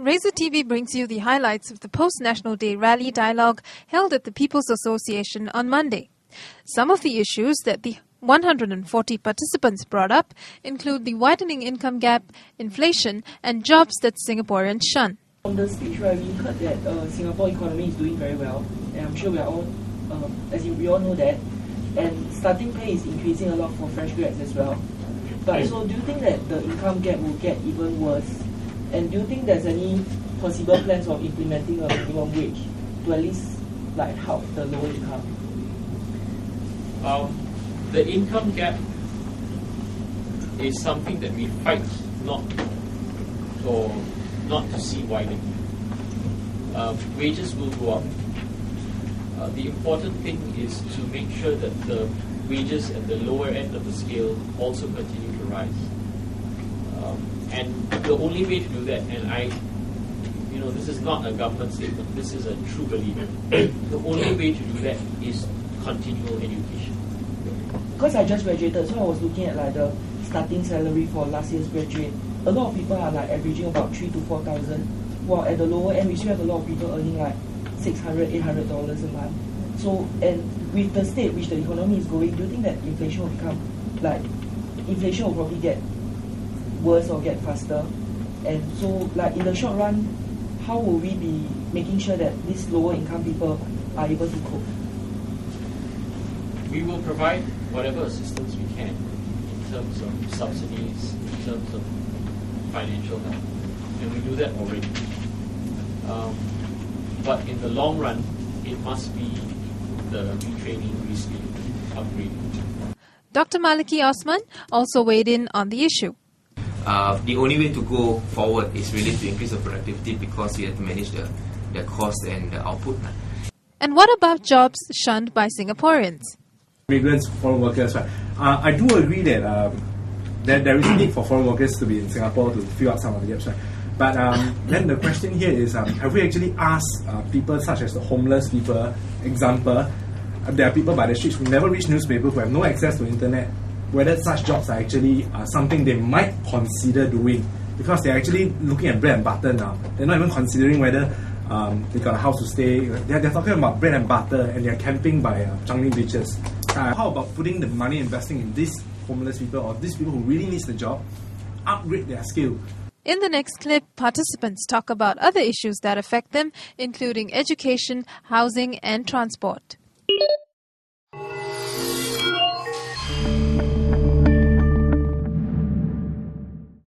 Razor TV brings you the highlights of the post-National Day rally dialogue held at the People's Association on Monday. Some of the issues that the 140 participants brought up include the widening income gap, inflation, and jobs that Singaporeans shun. From the speech, right, we heard that Singapore economy is doing very well, and I'm sure we all know that. And starting pay is increasing a lot for fresh grads as well. But so, do you think that the income gap will get even worse? And do you think there's any possible plans of implementing a minimum wage to at least help the lower income? The income gap is something that we fight not to see widen. Wages will go up. The important thing is to make sure that the wages at the lower end of the scale also continue to rise. And the only way to do that, and this is not a government statement, this is a true belief. The only way to do that is continual education. Because I just graduated, so I was looking at the starting salary for last year's graduate. A lot of people are averaging about $3,000 to $4,000, while at the lower end we still have a lot of people earning $600, $800 a month. So, and with the state which the economy is going, do you think that inflation will become inflation will probably get worse or get faster? And so, in the short run, how will we be making sure that these lower income people are able to cope? We will provide whatever assistance we can in terms of subsidies, in terms of financial help, and we do that already. But in the long run, it must be the retraining, reskilling, upgrading. Dr. Maliki Osman also weighed in on the issue. The only way to go forward is really to increase the productivity, because we have to manage the cost and the output. And what about jobs shunned by Singaporeans? Migrants, foreign workers, right? I do agree that there is a need for foreign workers to be in Singapore to fill up some of the gaps, right? But then the question here is, have we actually asked people such as the homeless people, example, there are people by the streets who never reach newspapers, who have no access to internet, whether such jobs are actually something they might consider doing, because they're actually looking at bread and butter now. They're not even considering whether they got a house to stay. They're talking about bread and butter, and they're camping by Changi beaches. How about putting the money investing in these homeless people, or these people who really need the job, upgrade their skill? In the next clip, participants talk about other issues that affect them, including education, housing, and transport.